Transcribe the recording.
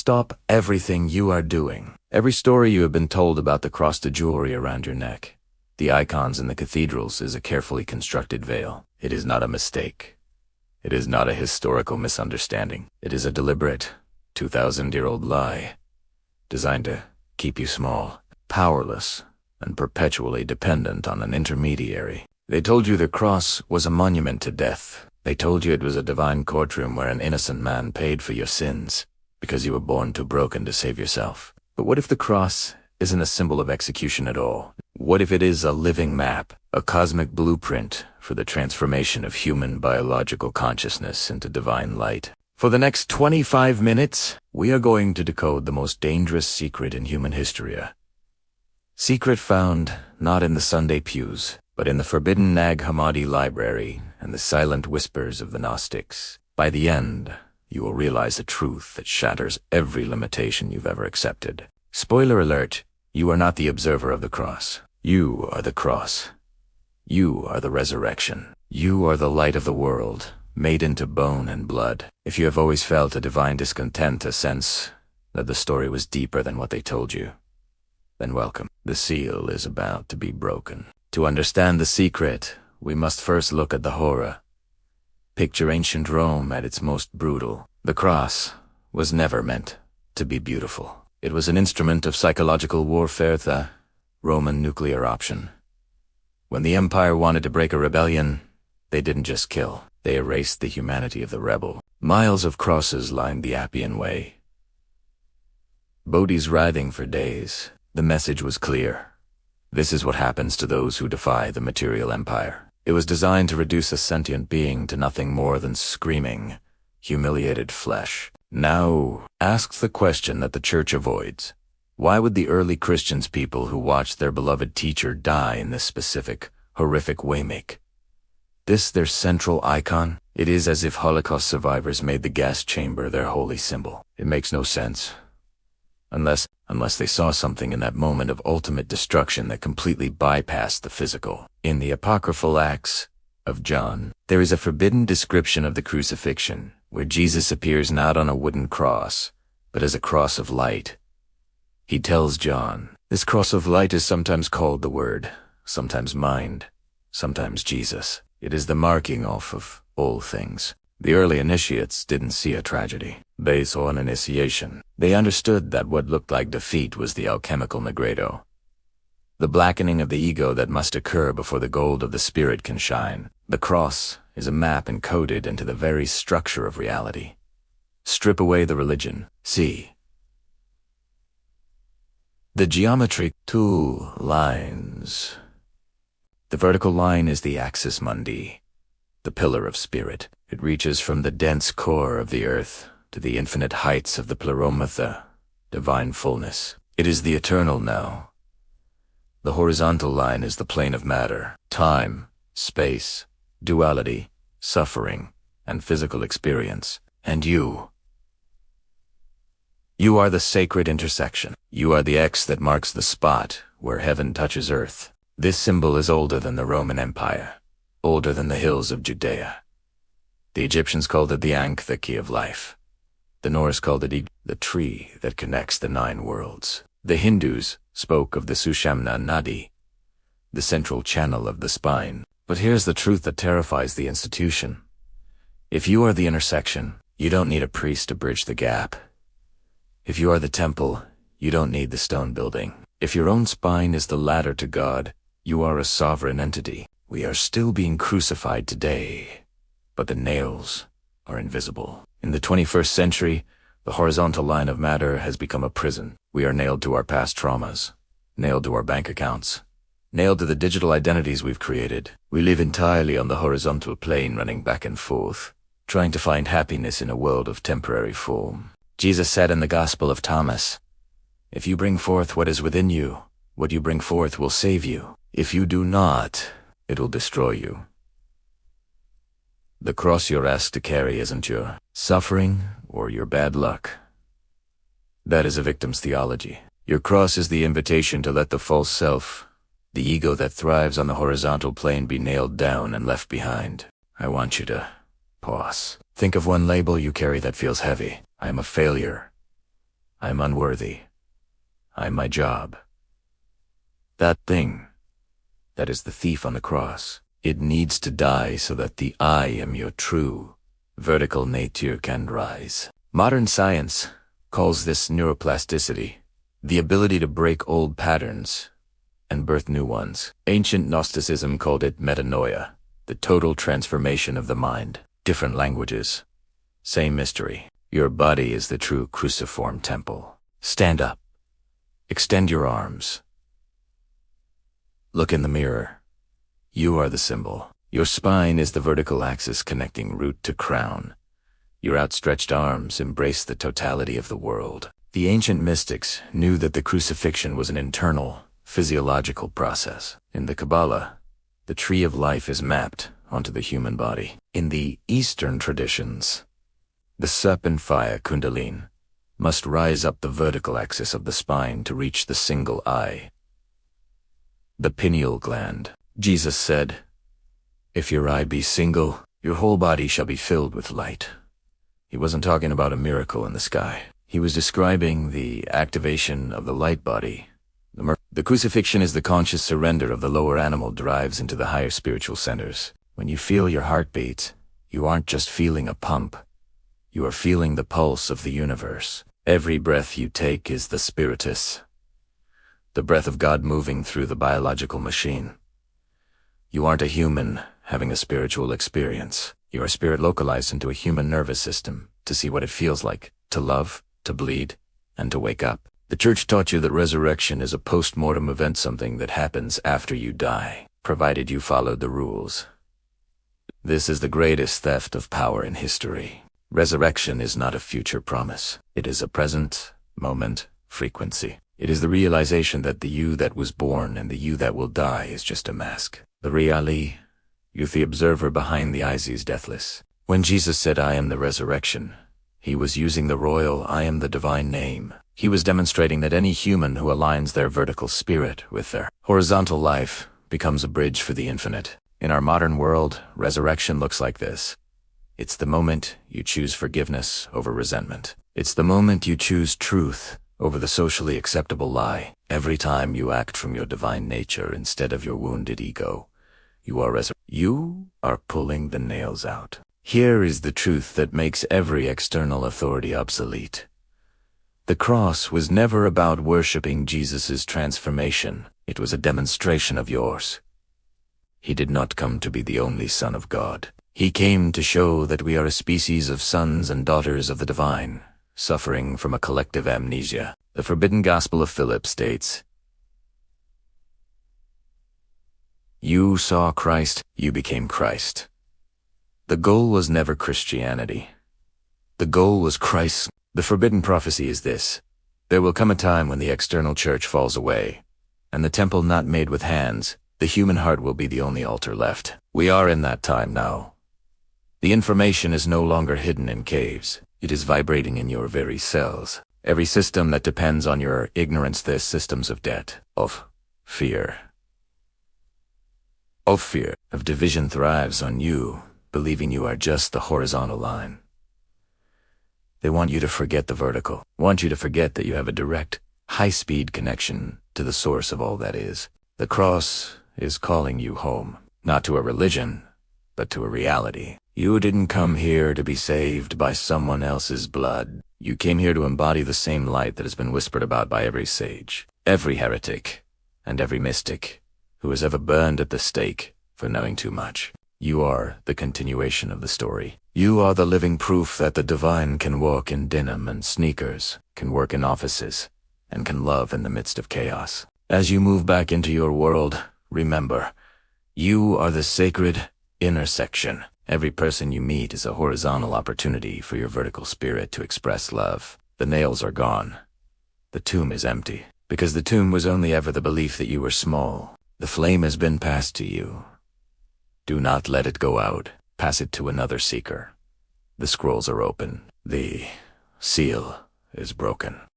Stop everything you are doing. Every story you have been told about the cross, the jewelry around your neck, the icons in the cathedrals is a carefully constructed veil. It is not a mistake. It is not a historical misunderstanding. It is a deliberate, 2,000-year-old lie, designed to keep you small, powerless, and perpetually dependent on an intermediary. They told you the cross was a monument to death. They told you it was a divine courtroom where an innocent man paid for your sins because you were born too broken to save yourself. But what if the cross isn't a symbol of execution at all? What if it is a living map, a cosmic blueprint for the transformation of human biological consciousness into divine light? For the next 25 minutes, we are going to decode the most dangerous secret in human history. Secret found not in the Sunday pews, but in the forbidden Nag Hammadi Library and the silent whispers of the Gnostics. By the end, you will realize a truth that shatters every limitation you've ever accepted. Spoiler alert, you are not the observer of the cross. You are the cross. You are the resurrection. You are the light of the world, made into bone and blood. If you have always felt a divine discontent, a sense that the story was deeper than what they told you, then welcome. The seal is about to be broken. To understand the secret, we must first look at the horror. Picture ancient Rome at its most brutal. The cross was never meant to be beautiful. It was an instrument of psychological warfare, the Roman nuclear option. When the empire wanted to break a rebellion, they didn't just kill. They erased the humanity of the rebel. Miles of crosses lined the Appian Way. Bodies writhing for days. The message was clear. This is what happens to those who defy the material empire. It was designed to reduce a sentient being to nothing more than screaming, humiliated flesh. Now, ask the question that the church avoids. Why would the early Christians, people who watched their beloved teacher die in this specific, horrific way, make this their central icon? It is as if Holocaust survivors made the gas chamber their holy symbol. It makes no sense. Unless they saw something in that moment of ultimate destruction that completely bypassed the physical. In the apocryphal Acts of John, there is a forbidden description of the crucifixion, where Jesus appears not on a wooden cross, but as a cross of light. He tells John, this cross of light is sometimes called the Word, sometimes mind, sometimes Jesus. It is the marking off of all things. The early initiates didn't see a tragedy. They saw an initiation. They understood that what looked like defeat was the alchemical negredo, the blackening of the ego that must occur before the gold of the spirit can shine. The cross is a map encoded into the very structure of reality. Strip away the religion. See the geometry. 2 lines. The vertical line is the axis Mundi, the pillar of spirit. It reaches from the dense core of the earth to the infinite heights of the pleroma, the divine fullness. It is the eternal now. The horizontal line is the plane of matter, time, space, duality, suffering, and physical experience. And you are the sacred intersection. You are the X that marks the spot where heaven touches earth. This symbol is older than the Roman Empire, older than the hills of Judea. The Egyptians called it the Ankh, the key of life. The Norse called it the tree that connects the 9 worlds. The Hindus spoke of the Sushumna Nadi, the central channel of the spine. But here's the truth that terrifies the institution. If you are the intersection, you don't need a priest to bridge the gap. If you are the temple, you don't need the stone building. If your own spine is the ladder to God, you are a sovereign entity. We are still being crucified today, but the nails are invisible. In the 21st century, the horizontal line of matter has become a prison. We are nailed to our past traumas, nailed to our bank accounts, nailed to the digital identities we've created. We live entirely on the horizontal plane, running back and forth, trying to find happiness in a world of temporary form. Jesus said in the Gospel of Thomas, if you bring forth what is within you, what you bring forth will save you. If you do not, it will destroy you. The cross you're asked to carry isn't your suffering or your bad luck. That is a victim's theology. Your cross is the invitation to let the false self, the ego that thrives on the horizontal plane, be nailed down and left behind. I want you to pause. Think of one label you carry that feels heavy. I am a failure. I'm unworthy. I'm my job. That thing, that is the thief on the cross. It needs to die so that the I am your true, vertical nature can rise. Modern science calls this neuroplasticity, the ability to break old patterns and birth new ones. Ancient Gnosticism called it metanoia, the total transformation of the mind. Different languages, same mystery. Your body is the true cruciform temple. Stand up. Extend your arms. Look in the mirror. You are the symbol. Your spine is the vertical axis connecting root to crown. Your outstretched arms embrace the totality of the world. The ancient mystics knew that the crucifixion was an internal, physiological process. In the Kabbalah, the tree of life is mapped onto the human body. In the Eastern traditions, the Sup and Phaya Kundalini must rise up the vertical axis of the spine to reach the single eye, the pineal gland. Jesus said, "If your eye be single, your whole body shall be filled with light." He wasn't talking about a miracle in the sky. He was describing the activation of the light body. The crucifixion is the conscious surrender of the lower animal drives into the higher spiritual centers. When you feel your heartbeat, you aren't just feeling a pump. You are feeling the pulse of the universe. Every breath you take is the spiritus, the breath of God moving through the biological machine. You aren't a human having a spiritual experience. You are spirit localized into a human nervous system to see what it feels like to love, to bleed, and to wake up. The church taught you that resurrection is a post-mortem event, something that happens after you die, provided you followed the rules. This is the greatest theft of power in history. Resurrection is not a future promise. It is a present moment frequency. It is the realization that the you that was born and the you that will die is just a mask. The Reali, you the observer behind the eyes is deathless. When Jesus said, "I am the resurrection," he was using the royal "I am the divine" name. He was demonstrating that any human who aligns their vertical spirit with their horizontal life becomes a bridge for the infinite. In our modern world, resurrection looks like this. It's the moment you choose forgiveness over resentment. It's the moment you choose truth over the socially acceptable lie. Every time you act from your divine nature instead of your wounded ego, you are pulling the nails out. Here is the truth that makes every external authority obsolete. The cross was never about worshiping Jesus' transformation. It was a demonstration of yours. He did not come to be the only Son of God. He came to show that we are a species of sons and daughters of the divine, suffering from a collective amnesia. The Forbidden Gospel of Philip states, "You saw Christ, you became Christ." The goal was never Christianity. The goal was Christ. The forbidden prophecy is this: there will come a time when the external church falls away, and the temple not made with hands, the human heart will be the only altar left. We are in that time now. The information is no longer hidden in caves. It is vibrating in your very cells. Every system that depends on your ignorance, there's systems of debt, of fear, of division thrives on you, believing you are just the horizontal line. They want you to forget the vertical, want you to forget that you have a direct, high-speed connection to the source of all that is. The cross is calling you home, not to a religion, but to a reality. You didn't come here to be saved by someone else's blood. You came here to embody the same light that has been whispered about by every sage, every heretic, and every mystic who has ever burned at the stake for knowing too much. You are the continuation of the story. You are the living proof that the divine can walk in denim and sneakers, can work in offices, and can love in the midst of chaos. As you move back into your world, remember, you are the sacred intersection. Every person you meet is a horizontal opportunity for your vertical spirit to express love. The nails are gone. The tomb is empty, because the tomb was only ever the belief that you were small. The flame has been passed to you. Do not let it go out. Pass it to another seeker. The scrolls are open. The seal is broken.